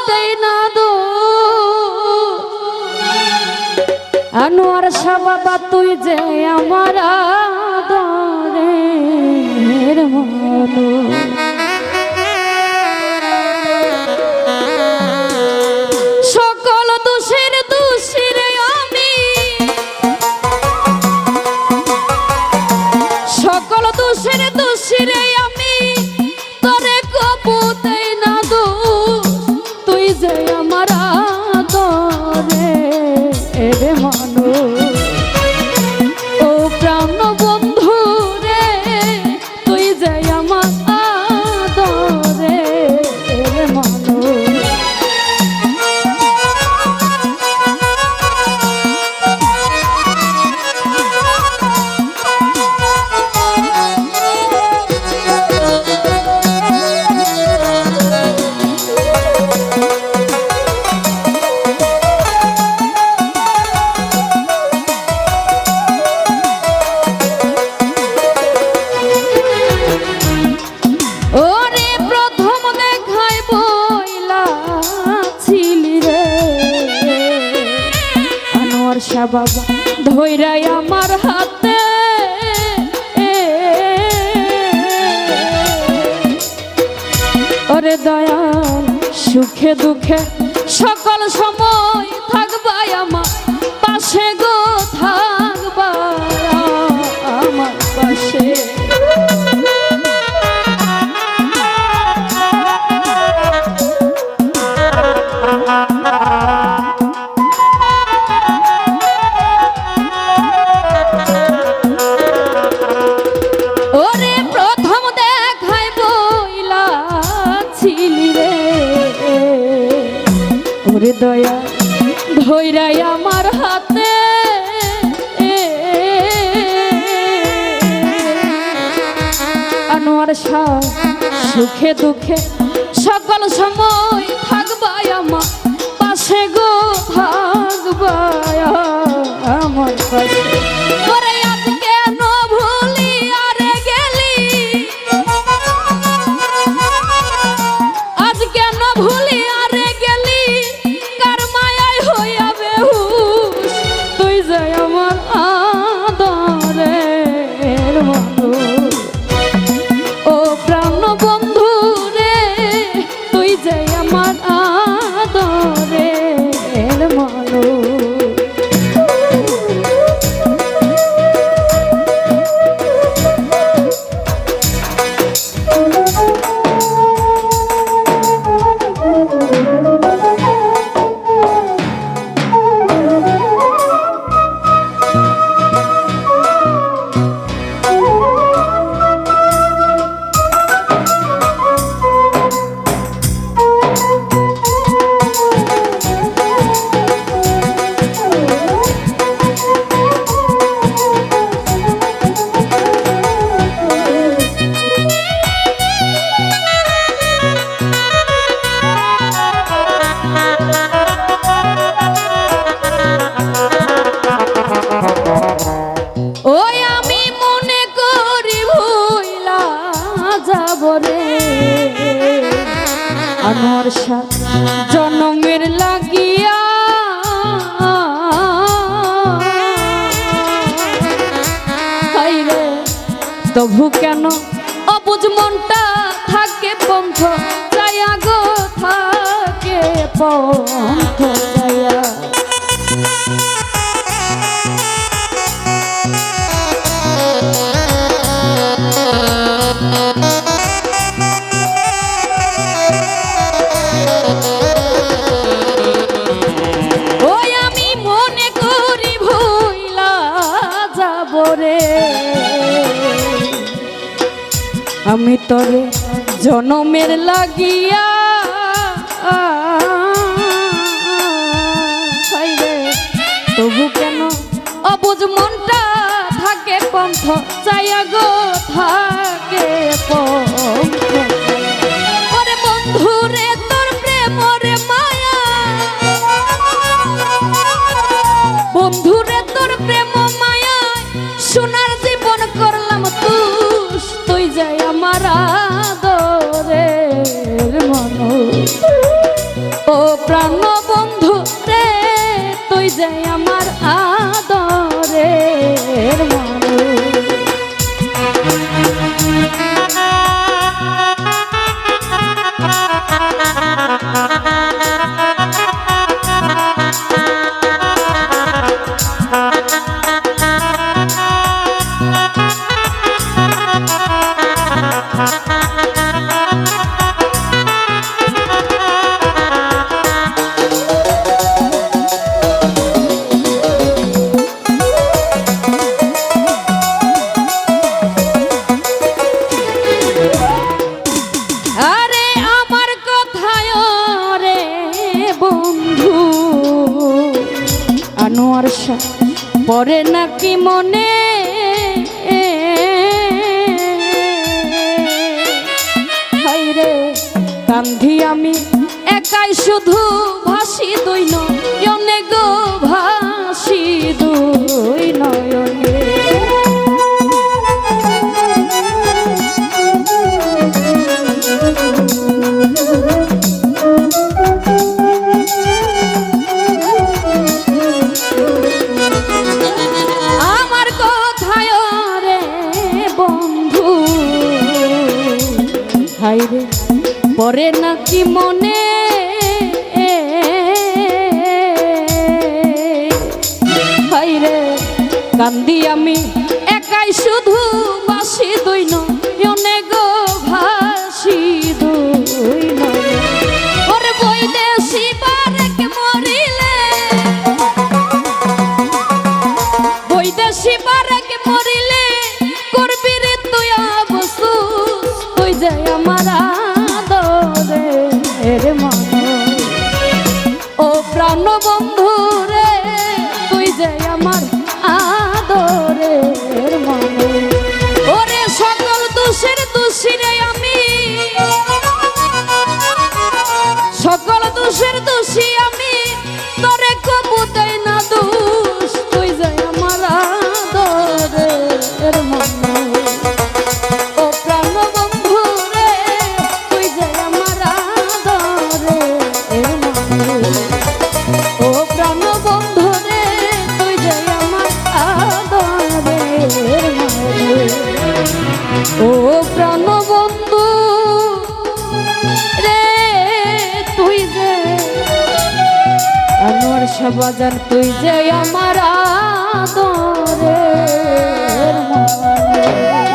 দেই না দো আনোয়ার শাহ বাবা তুই যে আমার আদরের মতো সকল দোষের দোষীরে আমি সকল দোষের দোষীরে আমি তোরে কবু দেই না দো তুই যে আমার আদরের মতো ও প্রাণ বন্ধু রে তুই যে আমার আদরের মতো বাবা ধইরাই আমার হাতে ওরে দয়াল সুখে দুঃখে সকল সময় থাকবাই আমার পাশে গো থাকবাই আমার পাশে দয়া ধইরাই আমার হাতে আনোয়ার শাহ সুখে দুঃখে সকল সময় থাকবাই আমার পাশে গো থাকবাই আমার পাশে করে আজকে ন ভুলি আরে গেলি আজকে ন ভুলি আরে গেলি আনোয়ার শাহ জনমের লাগিয়া হাইরে তবু কেন অবুঝ মনটা থাকে পন্থ যায়া গো থাকে পন্থ যায়া আমি তোরে জনমের লাগিয়া তবু কেন অবুঝ মনটা থাকে পন্থ চাইয়া গো থাকে পন্থ ওরে বন্ধু রে তোর প্রেম রে মায়া বন্ধু রে তোর প্রেম মায়া সোনার জীবন করলাম তুই যাই আমার আদরের মানুষ ও আশা পরে নাকি মনে হায়রে কান্ধি আমি একাই শুধু ভাসি দুই নয়নে গো ভাসি দুই নয়নে হায়রে পরে নাকি মনে হায়রে কান্দি আমি একাই শুধু বাসি দুই নয়নে গো ভাসি দুই নয়নে ওরে বৈদেশি বারেক মরিলে বৈদেশি বারেক মরিলে করবি রে তুই আফসোস তুই যে আমার আদরের মানুষ ও প্রাণ বন্ধু রে তুই যে আমার আদরের মানুষ ওরে সকল দোষের দোষী রে আমি সকল দোষের দোষী আমি তোরে কবু দেই না দোষ তুই যে আমার আদরের মানুষ ও প্রাণ বন্ধু রে তুই যে আনোয়ার শাহ বাজার তুই যে আমার আদরের মানুষ।